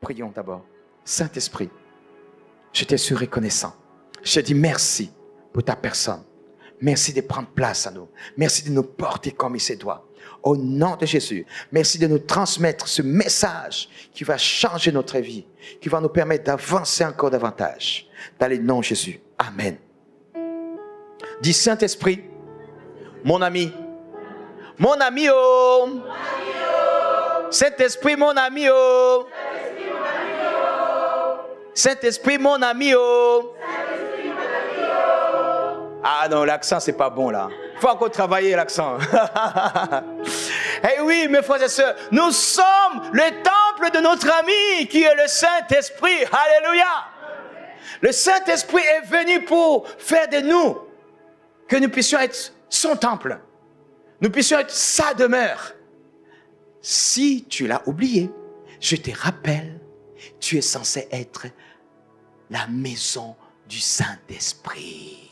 Prions d'abord. Saint-Esprit, je te suis reconnaissant. Je te dis merci pour ta personne. Merci de prendre place à nous. Merci de nous porter comme il se doit. Au nom de Jésus, merci de nous transmettre ce message qui va changer notre vie, qui va nous permettre d'avancer encore davantage. Dans le nom de Jésus. Amen. Dis Saint-Esprit, mon ami. Mon ami, oh. Saint-Esprit, mon ami, oh. Saint-Esprit, mon ami, oh. Ah non, l'accent, c'est pas bon là. Il faut encore travailler l'accent. Eh oui, mes frères et sœurs, nous sommes le temple de notre ami qui est le Saint-Esprit. Alléluia. Le Saint-Esprit est venu pour faire de nous que nous puissions être son temple. Nous puissions être sa demeure. Si tu l'as oublié, je te rappelle, tu es censé être la maison du Saint-Esprit.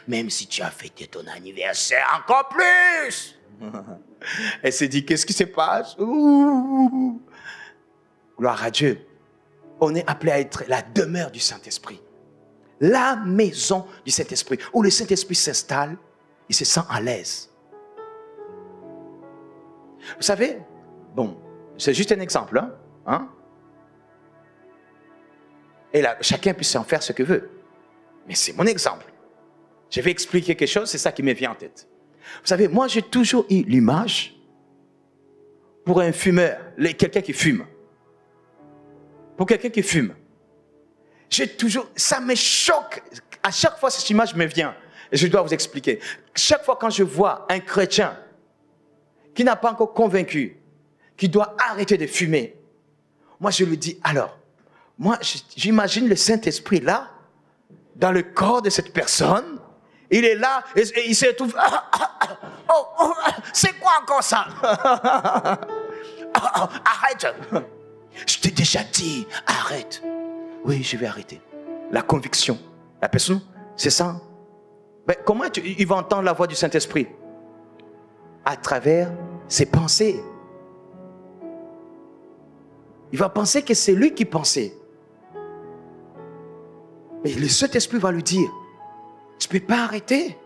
Même si tu as fêté ton anniversaire encore plus. Elle s'est dit, qu'est-ce qui se passe? Ouh. Gloire à Dieu. On est appelé à être la demeure du Saint-Esprit. La maison du Saint-Esprit. Où le Saint-Esprit s'installe, il se sent à l'aise. Vous savez, bon, c'est juste un exemple. Hein? Et là, chacun puisse en faire ce qu'il veut. Mais c'est mon exemple. Je vais expliquer quelque chose, c'est ça qui me vient en tête. Vous savez, moi j'ai toujours eu l'image pour un fumeur, quelqu'un qui fume. Pour quelqu'un qui fume. Ça me choque. À chaque fois cette image me vient. Et je dois vous expliquer. Chaque fois quand je vois un chrétien qui n'a pas encore convaincu, qui doit arrêter de fumer, moi je lui dis, alors, moi j'imagine le Saint-Esprit là, dans le corps de cette personne. Il est là et il s'étouffe. C'est quoi encore ça? Arrête. Je t'ai déjà dit, arrête. Oui, je vais arrêter. La conviction. La personne, c'est ça. Mais comment il va entendre la voix du Saint-Esprit? À travers ses pensées. Il va penser que c'est lui qui pensait. Mais le Saint-Esprit va lui dire, tu ne peux pas arrêter.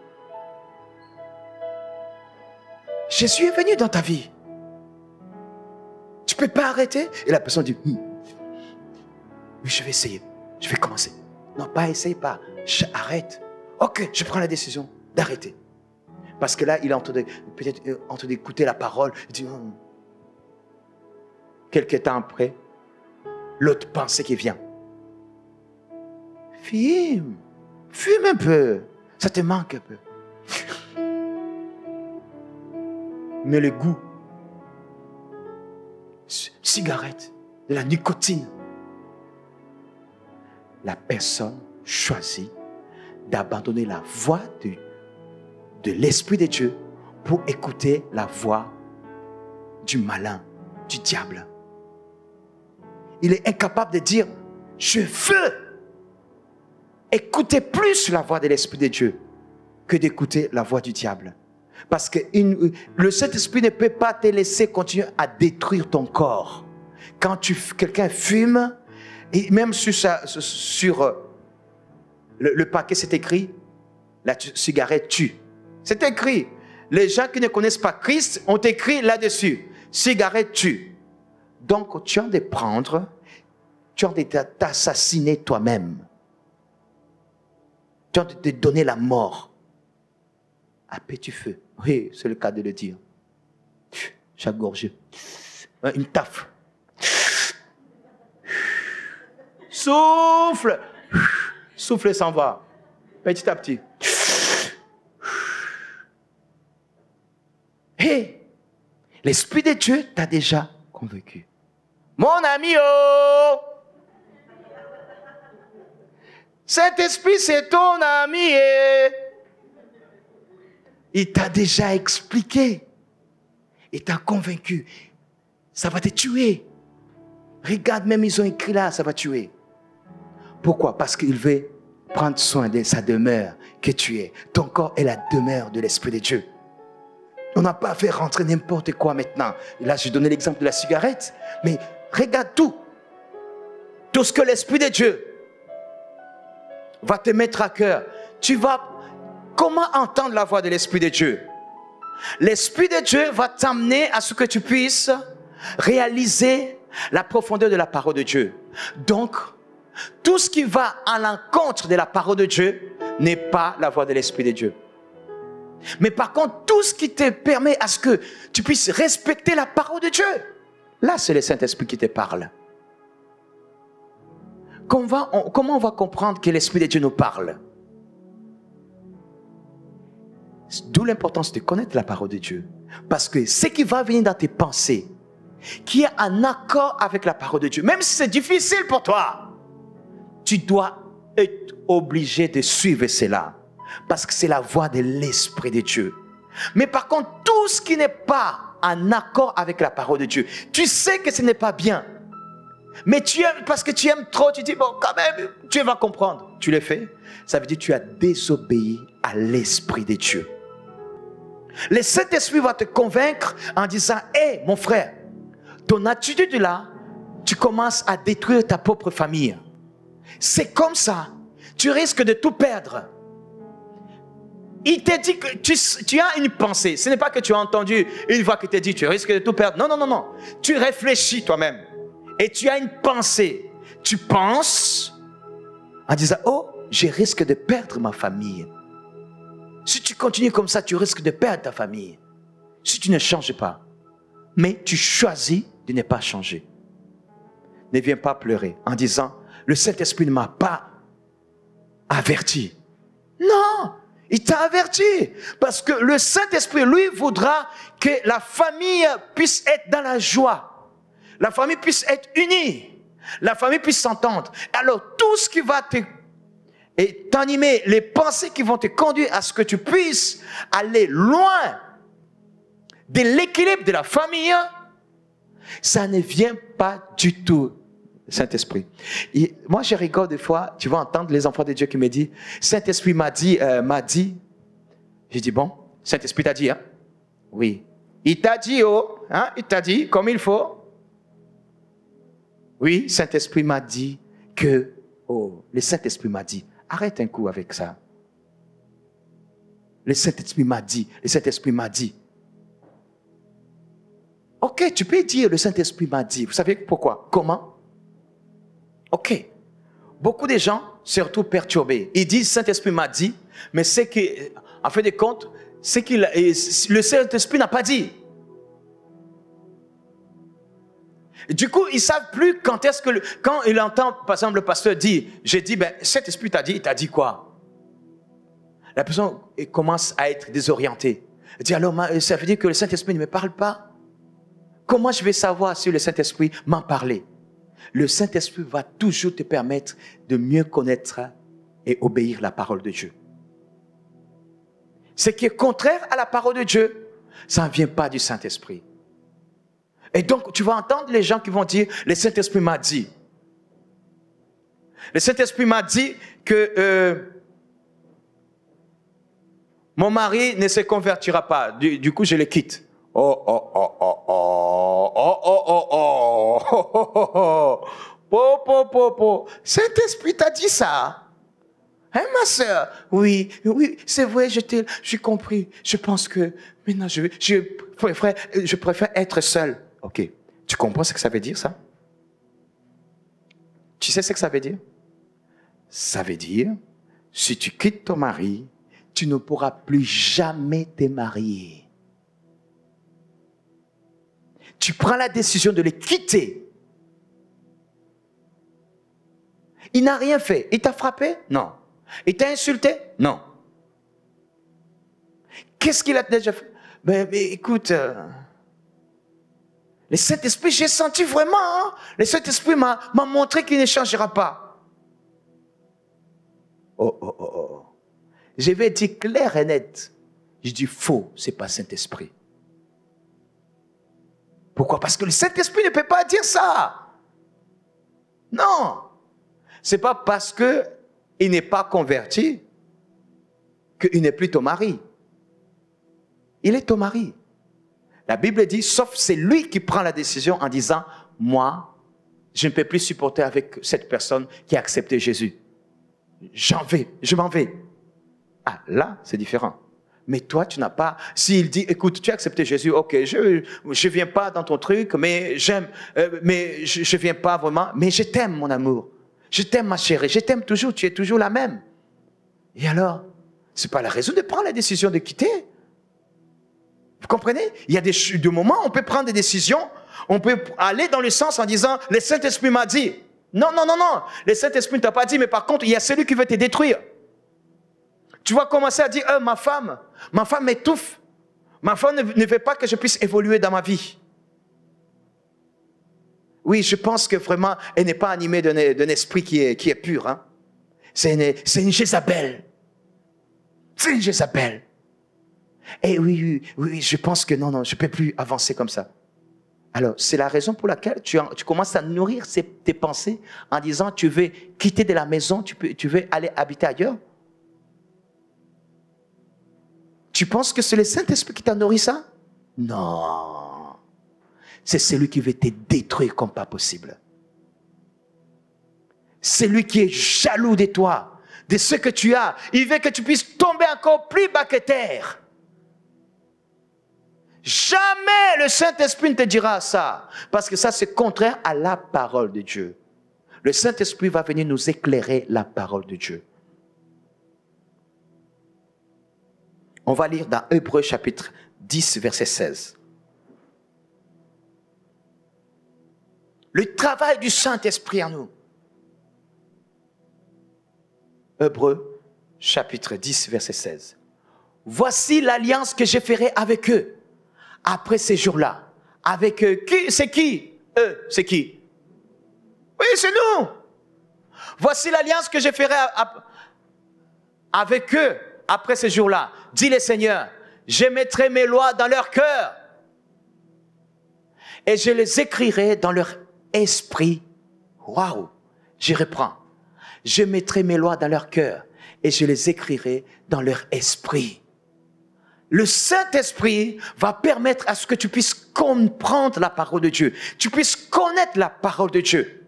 Jésus est venu dans ta vie. Tu ne peux pas arrêter. Et la personne dit, oui, je vais essayer. Je vais commencer. Non, pas essaye pas. Arrête. Ok, je prends la décision d'arrêter. Parce que là, il est peut-être en train d'écouter la parole. Il dit, Quelque temps après, l'autre pensée qui vient. Fume un peu, ça te manque un peu. Mais le goût, cigarette, de la nicotine, la personne choisit d'abandonner la voix de l'Esprit de Dieu pour écouter la voix du malin, du diable. Il est incapable de dire, je veux écouter plus la voix de l'Esprit de Dieu que d'écouter la voix du diable. Parce que le Saint-Esprit ne peut pas te laisser continuer à détruire ton corps. Quand quelqu'un fume, et même sur le paquet, c'est écrit, la cigarette tue. C'est écrit. Les gens qui ne connaissent pas Christ ont écrit là-dessus, cigarette tue. Donc, tu as de prendre, tu as de t'assassiner toi-même. Tu as de te donner la mort. À petit feu. Oui, c'est le cas de le dire. Chaque gorgée. Une taffe. Souffle. Souffle et s'en va. Petit à petit. Hé, l'Esprit de Dieu t'a déjà convaincu. Mon ami, oh! Cet esprit, c'est ton ami. Il t'a déjà expliqué. Il t'a convaincu. Ça va te tuer. Regarde, même ils ont écrit là, ça va tuer. Pourquoi? Parce qu'il veut prendre soin de sa demeure que tu es. Ton corps est la demeure de l'Esprit de Dieu. On n'a pas fait rentrer n'importe quoi maintenant. Et là, j'ai donné l'exemple de la cigarette. Mais regarde tout. tout ce que l'Esprit de Dieu va te mettre à cœur, comment entendre la voix de l'Esprit de Dieu? L'Esprit de Dieu va t'amener à ce que tu puisses réaliser la profondeur de la parole de Dieu. Donc, tout ce qui va à l'encontre de la parole de Dieu n'est pas la voix de l'Esprit de Dieu. Mais par contre, tout ce qui te permet à ce que tu puisses respecter la parole de Dieu, là, c'est le Saint-Esprit qui te parle. Comment on va comprendre que l'Esprit de Dieu nous parle? D'où l'importance de connaître la parole de Dieu. Parce que ce qui va venir dans tes pensées, qui est en accord avec la parole de Dieu, même si c'est difficile pour toi, tu dois être obligé de suivre cela. Parce que c'est la voix de l'Esprit de Dieu. Mais par contre, tout ce qui n'est pas en accord avec la parole de Dieu, tu sais que ce n'est pas bien. Mais parce que tu aimes trop, tu dis, bon, quand même, Dieu va comprendre. Tu le fais. Ça veut dire que tu as désobéi à l'Esprit de Dieu. Le Saint-Esprit va te convaincre en disant, hé, mon frère, ton attitude là, tu commences à détruire ta propre famille. C'est comme ça. Tu risques de tout perdre. Il t'a dit que tu as une pensée. Ce n'est pas que tu as entendu une voix qui te dit, tu risques de tout perdre. Non, non, non, non. Tu réfléchis toi-même. Et tu as une pensée. Tu penses en disant, oh, je risque de perdre ma famille. Si tu continues comme ça, tu risques de perdre ta famille. Si tu ne changes pas. Mais tu choisis de ne pas changer. Ne viens pas pleurer en disant, le Saint-Esprit ne m'a pas averti. Non, il t'a averti. Parce que le Saint-Esprit, lui, voudra que la famille puisse être dans la joie. La famille puisse être unie. La famille puisse s'entendre. Alors, tout ce qui va t'animer, les pensées qui vont te conduire à ce que tu puisses aller loin de l'équilibre de la famille, ça ne vient pas du tout, Saint-Esprit. Moi, je rigole des fois, tu vas entendre les enfants de Dieu qui me disent, Saint-Esprit m'a dit. J'ai dit, bon, Saint-Esprit t'a dit, hein? Oui. Il t'a dit, oh, hein? Il t'a dit comme il faut. Oui, Saint-Esprit m'a dit que, oh, le Saint-Esprit m'a dit, arrête un coup avec ça. Le Saint-Esprit m'a dit, le Saint-Esprit m'a dit. Ok, tu peux dire, le Saint-Esprit m'a dit. Vous savez pourquoi? Comment? Ok. Beaucoup de gens, surtout perturbés, ils disent, Saint-Esprit m'a dit, mais c'est que, en fin de compte, le Saint-Esprit n'a pas dit. Du coup, ils ne savent plus quand est-ce que, quand il entend, par exemple, le pasteur dit, j'ai dit, ben, cet esprit t'a dit, il t'a dit quoi? La personne commence à être désorientée. Elle dit, alors, ça veut dire que le Saint-Esprit ne me parle pas? Comment je vais savoir si le Saint-Esprit m'a parlé? Le Saint-Esprit va toujours te permettre de mieux connaître et obéir la parole de Dieu. Ce qui est contraire à la parole de Dieu, ça ne vient pas du Saint-Esprit. Et donc, tu vas entendre les gens qui vont dire, le Saint-Esprit m'a dit. Le Saint-Esprit m'a dit que mon mari ne se convertira pas. Du coup, je le quitte. Oh, oh, oh, oh, oh, oh, oh, oh, oh, oh, oh, oh, po, po, po. Saint-Esprit t'a dit ça. Hein, ma soeur? Oui, oui, c'est vrai, j'ai compris. Je pense que maintenant, je préfère être seul. Ok, tu comprends ce que ça veut dire, ça? Tu sais ce que ça veut dire? Ça veut dire, si tu quittes ton mari, tu ne pourras plus jamais te marier. Tu prends la décision de le quitter. Il n'a rien fait. Il t'a frappé? Non. Il t'a insulté? Non. Qu'est-ce qu'il a déjà fait? Mais écoute... Le Saint-Esprit, j'ai senti vraiment, hein? Le Saint-Esprit m'a montré qu'il ne changera pas. Oh, oh, oh, oh. Je vais dire clair et net. Je dis faux, ce n'est pas Saint-Esprit. Pourquoi? Parce que le Saint-Esprit ne peut pas dire ça. Non. Ce n'est pas parce qu'il n'est pas converti qu'il n'est plus ton mari. Il est ton mari. La Bible dit, sauf c'est lui qui prend la décision en disant, moi, je ne peux plus supporter avec cette personne qui a accepté Jésus. Je m'en vais. Ah, là, c'est différent. Mais toi, tu n'as pas... S'il dit, écoute, tu as accepté Jésus, ok, je viens pas dans ton truc, mais mais je viens pas vraiment, mais je t'aime, mon amour. Je t'aime, ma chérie, je t'aime toujours, tu es toujours la même. Et alors, c'est pas la raison de prendre la décision de quitter. Vous comprenez? Il y a des moments où on peut prendre des décisions, on peut aller dans le sens en disant, le Saint-Esprit m'a dit. Non. Le Saint-Esprit ne t'a pas dit, mais par contre, il y a celui qui veut te détruire. Tu vas commencer à dire, ma femme m'étouffe. Ma femme ne veut pas que je puisse évoluer dans ma vie. Oui, je pense que vraiment, elle n'est pas animée d'un esprit qui est pur. Hein. C'est une Jézabel. C'est une Jézabel. Et oui, je pense que non, je ne peux plus avancer comme ça. Alors, c'est la raison pour laquelle tu commences à nourrir tes pensées en disant, tu veux quitter de la maison, tu veux aller habiter ailleurs. Tu penses que c'est le Saint-Esprit qui t'a nourri ça? Non. C'est celui qui veut te détruire comme pas possible. C'est lui qui est jaloux de toi, de ce que tu as. Il veut que tu puisses tomber encore plus bas que terre. Jamais le Saint-Esprit ne te dira ça. Parce que ça, c'est contraire à la parole de Dieu. Le Saint-Esprit va venir nous éclairer la parole de Dieu. On va lire dans Hébreux chapitre 10, verset 16. Le travail du Saint-Esprit en nous. Hébreux chapitre 10, verset 16. Voici l'alliance que je ferai avec eux après ces jours-là. Avec eux. C'est qui? Eux, c'est qui? Oui, c'est nous. Voici l'alliance que je ferai avec eux après ces jours-là. Dit le Seigneur, je mettrai mes lois dans leur cœur et je les écrirai dans leur esprit. Waouh! Je reprends. Je mettrai mes lois dans leur cœur et je les écrirai dans leur esprit. Le Saint-Esprit va permettre à ce que tu puisses comprendre la parole de Dieu. Tu puisses connaître la parole de Dieu.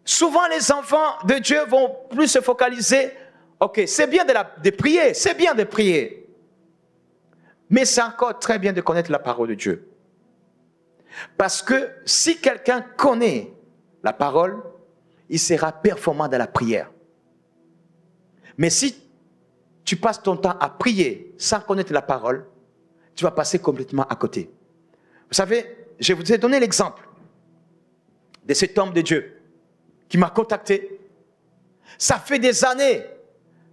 Souvent, les enfants de Dieu vont plus se focaliser. Ok, c'est bien de prier, c'est bien de prier. Mais c'est encore très bien de connaître la parole de Dieu. Parce que si quelqu'un connaît la parole, il sera performant dans la prière. Mais si tu passes ton temps à prier sans connaître la parole, tu vas passer complètement à côté. Vous savez, je vous ai donné l'exemple de cet homme de Dieu qui m'a contacté. Ça fait des années,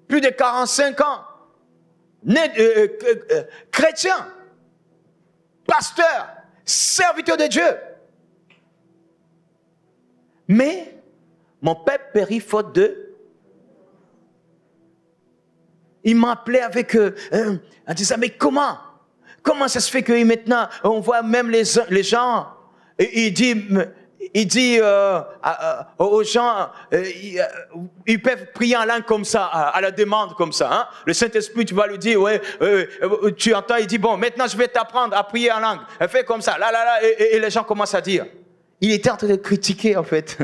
plus de 45 ans, chrétien, pasteur, serviteur de Dieu. Mais mon père périt faute de... Il m'appelait avec en disant, mais comment ça se fait que maintenant, on voit même les gens, il dit aux gens, ils peuvent prier en langue comme ça, à la demande comme ça. Hein? Le Saint-Esprit, tu vas lui dire, ouais, tu entends, il dit, bon, maintenant je vais t'apprendre à prier en langue. Fais comme ça, et les gens commencent à dire. Il était en train de critiquer, en fait.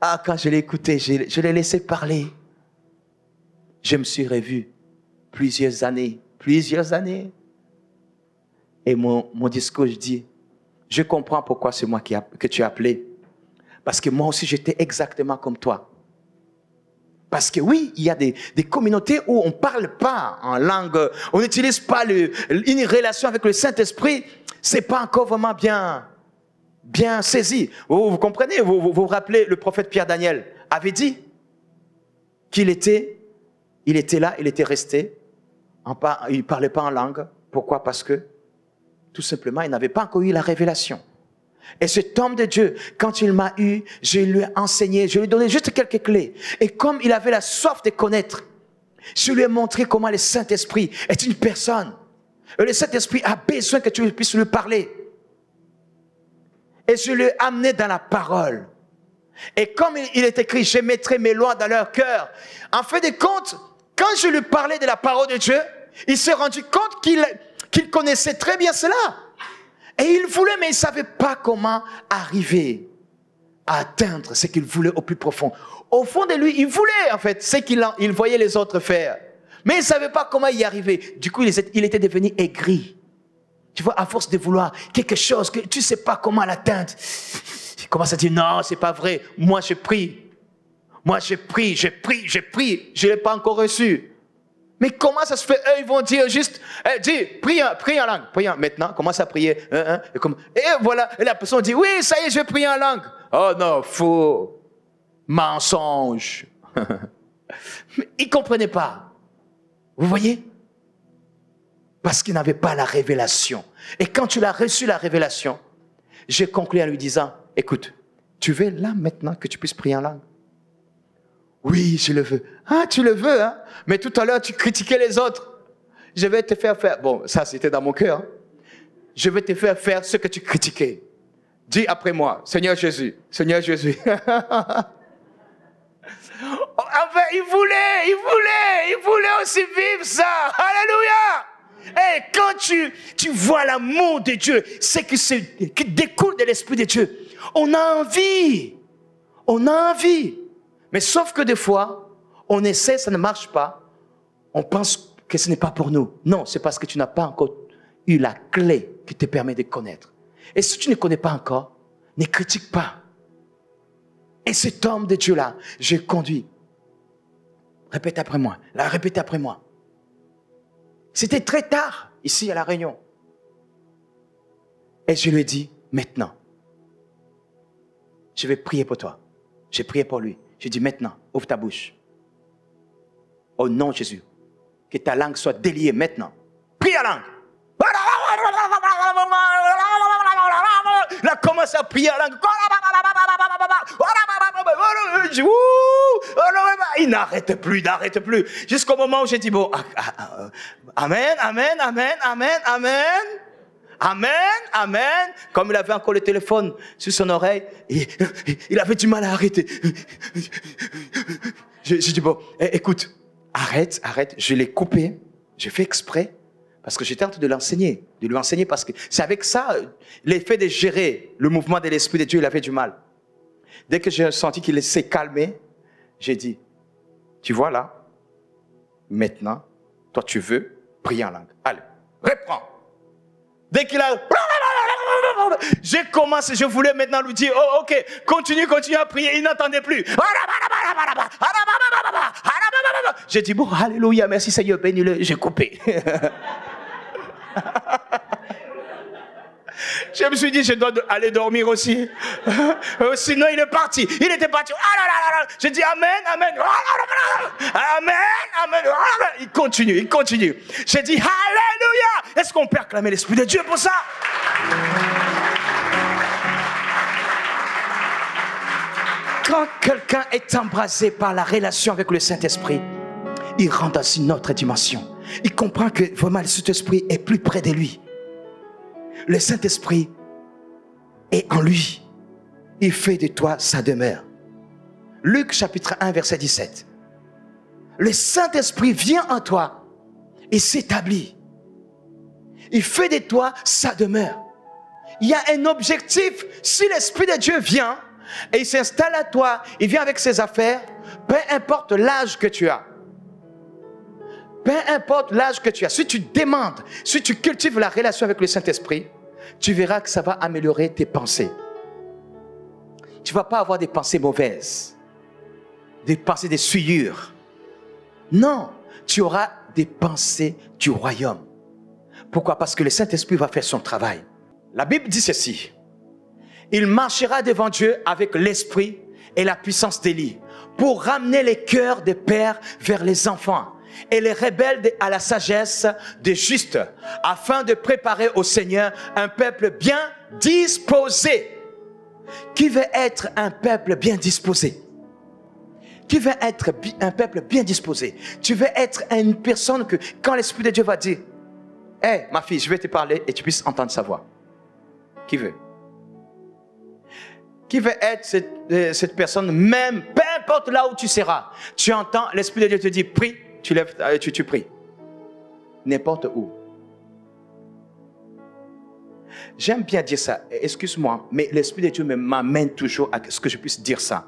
Ah, quand je l'ai écouté, je l'ai laissé parler. Je me suis revu plusieurs années. Et mon discours, je dis, je comprends pourquoi c'est moi que tu as appelé. Parce que moi aussi, j'étais exactement comme toi. Parce que oui, il y a des communautés où on ne parle pas en langue, on n'utilise pas une relation avec le Saint-Esprit, ce n'est pas encore vraiment bien saisi. Vous comprenez, vous vous rappelez, le prophète Pierre Daniel avait dit qu'il était là, il était resté, il ne parlait pas en langue. Pourquoi? Parce que, tout simplement, il n'avait pas encore eu la révélation. Et cet homme de Dieu, quand il m'a eu, je lui ai enseigné, je lui ai donné juste quelques clés. Et comme il avait la soif de connaître, je lui ai montré comment le Saint-Esprit est une personne. Et le Saint-Esprit a besoin que tu puisses lui parler. Et je lui ai amené dans la parole. Et comme il est écrit, je mettrai mes lois dans leur cœur. En fin de compte, quand je lui parlais de la parole de Dieu, il s'est rendu compte qu'il connaissait très bien cela. Et il voulait, mais il ne savait pas comment arriver à atteindre ce qu'il voulait au plus profond. Au fond de lui, il voulait en fait ce qu'il voyait les autres faire. Mais il ne savait pas comment y arriver. Du coup, il était devenu aigri. Tu vois, à force de vouloir quelque chose que tu ne sais pas comment l'atteindre, il commence à dire non, c'est pas vrai. Moi, je prie. Moi, je prie. Je ne l'ai pas encore reçu. Mais comment ça se fait? Eux, ils vont dire juste, dis, prie en langue. Prie maintenant, commence à prier. Et voilà, et la personne dit, oui, ça y est, je vais prier en langue. Oh non, faux. Mensonge. Mais ils ne comprenaient pas. Vous voyez? Parce qu'ils n'avaient pas la révélation. Et quand tu l'as reçu, la révélation, j'ai conclu en lui disant, écoute, tu veux là maintenant que tu puisses prier en langue? Oui, je le veux. Ah, tu le veux, hein? Mais tout à l'heure, tu critiquais les autres. Je vais te faire faire... Bon, ça, c'était dans mon cœur. Hein? Je vais te faire faire ce que tu critiquais. Dis après moi, Seigneur Jésus, Seigneur Jésus. Enfin, il voulait aussi vivre ça. Alléluia! Et quand tu vois l'amour de Dieu, c'est qui découle de l'Esprit de Dieu, on a envie. On a envie. Mais sauf que des fois, on essaie, ça ne marche pas. On pense que ce n'est pas pour nous. Non, c'est parce que tu n'as pas encore eu la clé qui te permet de connaître. Et si tu ne connais pas encore, ne critique pas. Et cet homme de Dieu-là, je conduis. Répète après moi. Là, répète après moi. C'était très tard, ici à La Réunion. Et je lui ai dit, maintenant, je vais prier pour toi. J'ai prié pour lui. J'ai dit, maintenant, ouvre ta bouche. Au nom de Jésus, que ta langue soit déliée maintenant. Prie la langue. Là, commence à prier la langue. Il n'arrête plus. Jusqu'au moment où j'ai dit, bon, amen, amen, amen, amen, amen. Amen, amen. Comme il avait encore le téléphone sur son oreille, il avait du mal à arrêter. J'ai dit, bon, écoute, arrête. Je l'ai coupé. J'ai fait exprès parce que j'étais en train de l'enseigner. De lui enseigner parce que c'est avec ça, l'effet de gérer le mouvement de l'Esprit de Dieu, il avait du mal. Dès que j'ai senti qu'il s'est calmé, j'ai dit, tu vois là, maintenant, toi tu veux prier en langue. Allez, reprends. Dès qu'il a... J'ai commencé, je voulais maintenant lui dire, oh ok, continue à prier, il n'entendait plus. J'ai dit, bon, alléluia, merci Seigneur, bénis-le, j'ai coupé. Je me suis dit, je dois aller dormir aussi. Sinon, il est parti. Il était parti. J'ai dit, amen, amen. Amen, amen. Il continue. J'ai dit, alléluia. Est-ce qu'on peut acclamer l'Esprit de Dieu pour ça? Quand quelqu'un est embrasé par la relation avec le Saint-Esprit, il rentre dans une autre dimension. Il comprend que vraiment le Saint-Esprit est plus près de lui. Le Saint-Esprit est en lui. Il fait de toi sa demeure. Luc chapitre 1 verset 17. Le Saint-Esprit vient en toi et s'établit. Il fait de toi sa demeure. Il y a un objectif. Si l'Esprit de Dieu vient et il s'installe à toi, il vient avec ses affaires, peu importe l'âge que tu as. Peu importe l'âge que tu as, si tu demandes, si tu cultives la relation avec le Saint-Esprit, tu verras que ça va améliorer tes pensées. Tu ne vas pas avoir des pensées mauvaises, des pensées de souillure. Non, tu auras des pensées du royaume. Pourquoi? Parce que le Saint-Esprit va faire son travail. La Bible dit ceci. Il marchera devant Dieu avec l'esprit et la puissance d'Élie pour ramener les cœurs des pères vers les enfants et les rebelles à la sagesse des justes, afin de préparer au Seigneur un peuple bien disposé. Qui veut être un peuple bien disposé? Qui veut être un peuple bien disposé? Tu veux être une personne que quand l'Esprit de Dieu va dire, hey, ma fille, je vais te parler et tu puisses entendre sa voix. Qui veut? Qui veut être cette personne, même, peu importe là où tu seras, tu entends, l'Esprit de Dieu te dit, prie, tu lèves, tu pries. N'importe où. J'aime bien dire ça. Excuse-moi, mais l'Esprit de Dieu m'amène toujours à ce que je puisse dire ça.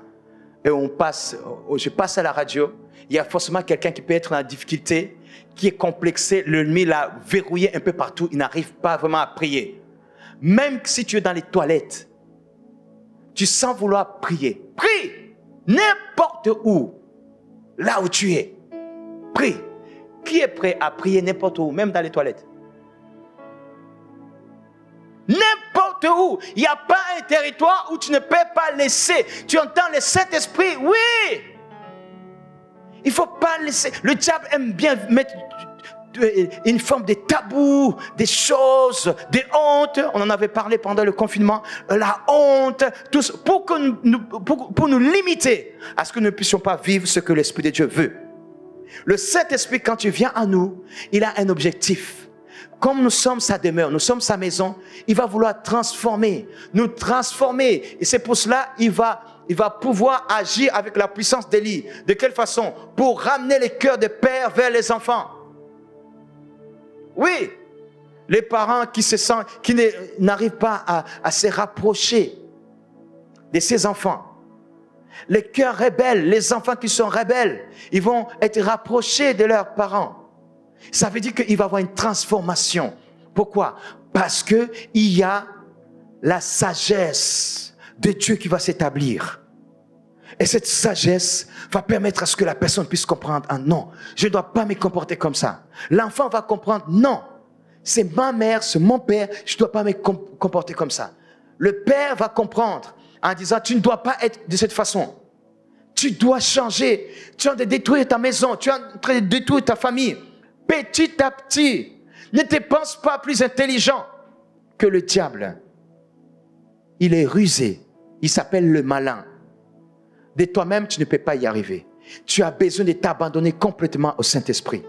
Et je passe à la radio. Il y a forcément quelqu'un qui peut être en difficulté, qui est complexé. L'ennemi l'a verrouillé un peu partout. Il n'arrive pas vraiment à prier. Même si tu es dans les toilettes, tu sens vouloir prier. Prie n'importe où, là où tu es. Prie. Qui est prêt à prier n'importe où, même dans les toilettes? N'importe où. Il n'y a pas un territoire où tu ne peux pas laisser. Tu entends le Saint-Esprit? Oui. Il ne faut pas laisser. Le diable aime bien mettre une forme de tabou, des choses, des hontes. On en avait parlé pendant le confinement. La honte, tout ça, pour nous limiter à ce que nous ne puissions pas vivre ce que l'Esprit de Dieu veut. Le Saint-Esprit, quand il vient à nous, il a un objectif. Comme nous sommes sa demeure, nous sommes sa maison, il va vouloir transformer, nous transformer. Et c'est pour cela qu'il va pouvoir agir avec la puissance d'Élie. De quelle façon? Pour ramener les cœurs des pères vers les enfants. Oui, les parents qui n'arrivent pas à se rapprocher de ces enfants. Les cœurs rebelles, les enfants qui sont rebelles, ils vont être rapprochés de leurs parents. Ça veut dire qu'il va y avoir une transformation. Pourquoi? Parce qu'il y a la sagesse de Dieu qui va s'établir. Et cette sagesse va permettre à ce que la personne puisse comprendre, ah non, je ne dois pas me comporter comme ça. L'enfant va comprendre, non, c'est ma mère, c'est mon père, je ne dois pas me comporter comme ça. Le père va comprendre en disant, tu ne dois pas être de cette façon. Tu dois changer. Tu es en train de détruire ta maison, tu es en train de détruire ta famille. Petit à petit, ne te pense pas plus intelligent que le diable. Il est rusé. Il s'appelle le malin. De toi-même, tu ne peux pas y arriver. Tu as besoin de t'abandonner complètement au Saint-Esprit.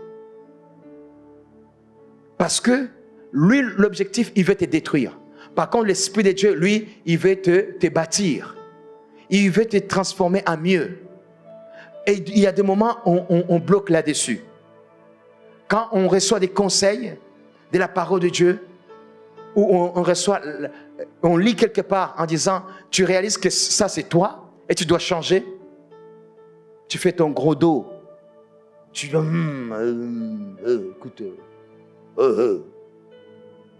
Parce que lui, l'objectif, il veut te détruire. Par contre, l'Esprit de Dieu, lui, il veut te bâtir. Il veut te transformer en mieux. Et il y a des moments où on bloque là-dessus. Quand on reçoit des conseils de la parole de Dieu, ou on lit quelque part en disant, tu réalises que ça c'est toi et tu dois changer, tu fais ton gros dos. Tu dis, écoute,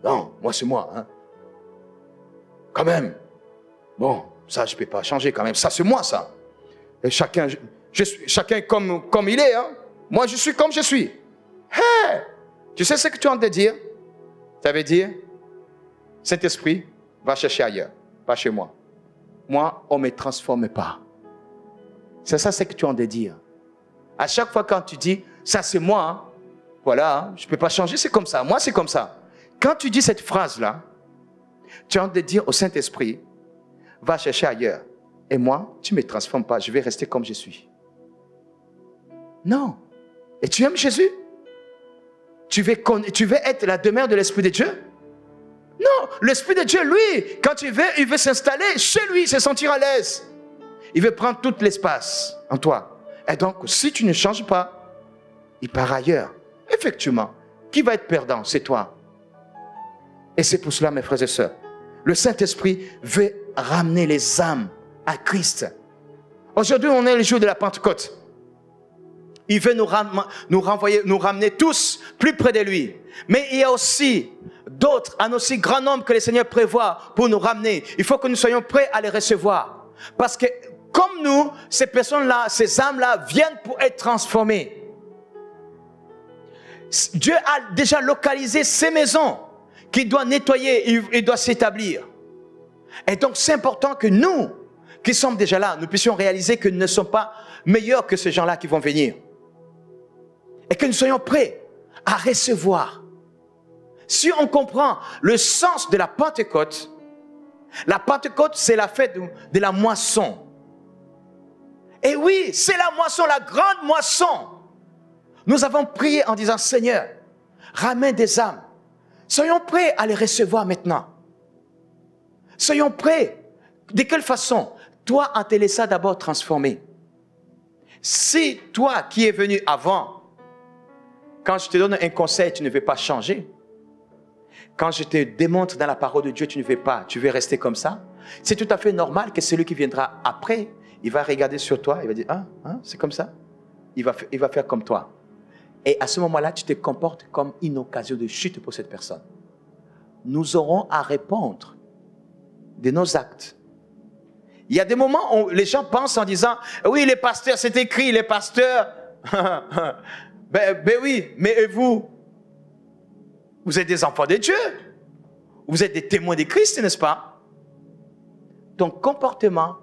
non, moi c'est moi, hein. Quand même. Bon, ça je ne peux pas changer quand même. Ça c'est moi ça. Et chacun comme il est, hein. Moi je suis comme je suis. Hey, tu sais ce que tu es en train de dire? Ça veut dire, Saint-Esprit, va chercher ailleurs, pas chez moi. Moi, on ne me transforme pas. C'est ça ce que tu es en train de dire. À chaque fois quand tu dis, ça c'est moi, hein, voilà, hein, je ne peux pas changer, c'est comme ça, moi c'est comme ça. Quand tu dis cette phrase-là, tu es en train de dire au Saint-Esprit, va chercher ailleurs. Et moi, tu ne me transformes pas, je vais rester comme je suis. Non. Et tu aimes Jésus? Tu veux être la demeure de l'Esprit de Dieu? Non, l'Esprit de Dieu, lui, quand il veut s'installer chez lui, se sentir à l'aise. Il veut prendre tout l'espace en toi. Et donc, si tu ne changes pas, il part ailleurs. Effectivement, qui va être perdant? C'est toi. Et c'est pour cela, mes frères et sœurs, le Saint-Esprit veut ramener les âmes à Christ. Aujourd'hui, on est le jour de la Pentecôte. Il veut nous ramener tous plus près de lui. Mais il y a aussi d'autres, un aussi grand nombre que le Seigneur prévoit pour nous ramener. Il faut que nous soyons prêts à les recevoir. Parce que comme nous, ces personnes-là, ces âmes-là viennent pour être transformées. Dieu a déjà localisé ces maisons qu'il doit nettoyer, il doit s'établir. Et donc c'est important que nous, qui sommes déjà là, nous puissions réaliser que nous ne sommes pas meilleurs que ces gens-là qui vont venir. Et que nous soyons prêts à recevoir. Si on comprend le sens de la Pentecôte, c'est la fête de la moisson. Et oui, c'est la moisson, la grande moisson. Nous avons prié en disant, Seigneur, ramène des âmes. Soyons prêts à les recevoir maintenant. Soyons prêts. De quelle façon? Toi, en te laissant d'abord transformer. Si toi qui es venu avant, quand je te donne un conseil, tu ne veux pas changer. quand je te démontre dans la parole de Dieu, tu ne veux pas, tu veux rester comme ça, c'est tout à fait normal que celui qui viendra après, il va regarder sur toi, il va dire, c'est comme ça. Il va faire comme toi. Et à ce moment-là, tu te comportes comme une occasion de chute pour cette personne. Nous aurons à répondre de nos actes. Il y a des moments où les gens pensent en disant, oui, les pasteurs, c'est écrit, les pasteurs. ben oui, mais et vous? Vous êtes des enfants de Dieu. Vous êtes des témoins de Christ, n'est-ce pas? Ton comportement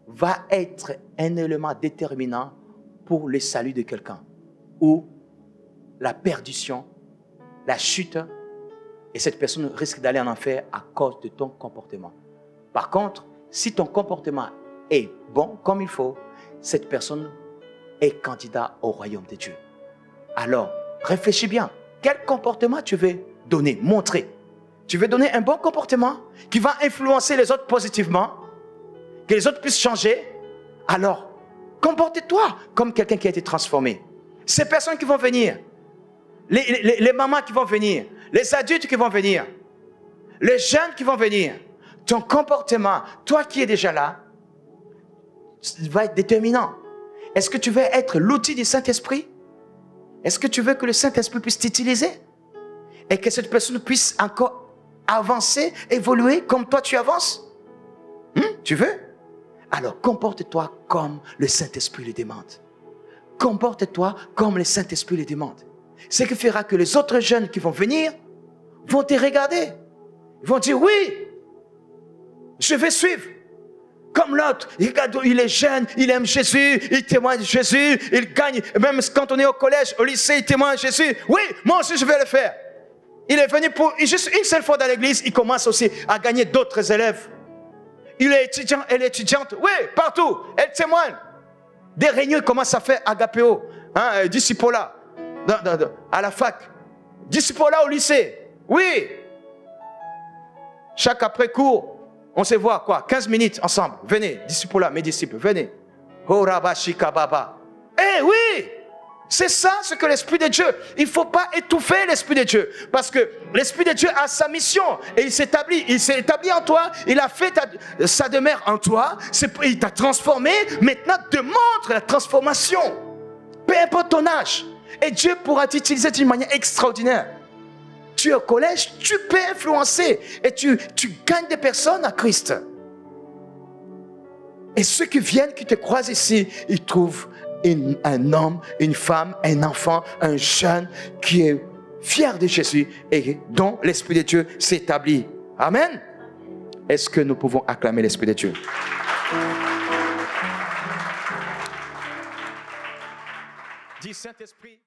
va être un élément déterminant pour le salut de quelqu'un. Ou la perdition, la chute, et cette personne risque d'aller en enfer à cause de ton comportement. Par contre, si ton comportement est bon comme il faut, cette personne est candidat au royaume de Dieu. Alors, réfléchis bien. Quel comportement tu veux donner, montrer? Tu veux donner un bon comportement qui va influencer les autres positivement, que les autres puissent changer? Alors, comporte-toi comme quelqu'un qui a été transformé. Ces personnes qui vont venir, les mamans qui vont venir, les adultes qui vont venir, les jeunes qui vont venir, ton comportement, toi qui es déjà là, va être déterminant. Est-ce que tu veux être l'outil du Saint-Esprit? Est-ce que tu veux que le Saint-Esprit puisse t'utiliser? Et que cette personne puisse encore avancer, évoluer comme toi tu avances? Tu veux? Alors comporte-toi comme le Saint-Esprit le demande. Comporte-toi comme le Saint-Esprit le demande. Ce qui fera que les autres jeunes qui vont venir vont te regarder. Ils vont dire, oui, je vais suivre. Comme l'autre, il est jeune, il aime Jésus, il témoigne de Jésus, il gagne. Même quand on est au collège, au lycée, il témoigne de Jésus. Oui, moi aussi je vais le faire. Il est venu pour juste une seule fois dans l'église, il commence aussi à gagner d'autres élèves. Il est étudiant, elle est étudiante. Oui, partout, elle témoigne. Des réunions, il commence à faire agapéo, discipola, à la fac, discipola au lycée. Oui. Chaque après-cours, on se voit quoi? 15 minutes ensemble. Venez, discipola, mes disciples, venez. Eh oui! C'est ça ce que l'Esprit de Dieu. Il ne faut pas étouffer l'Esprit de Dieu. Parce que l'Esprit de Dieu a sa mission. Et il s'est établi en toi. Il a fait sa demeure en toi. Il t'a transformé. Maintenant, démontre la transformation. Peu importe ton âge. Et Dieu pourra t'utiliser d'une manière extraordinaire. Tu es au collège, tu peux influencer. Et tu gagnes des personnes à Christ. Et ceux qui viennent, qui te croisent ici, ils trouvent un homme, une femme, un enfant, un jeune qui est fier de Jésus et dont l'Esprit de Dieu s'établit. Amen. Est-ce que nous pouvons acclamer l'Esprit de Dieu? Dis Saint-Esprit.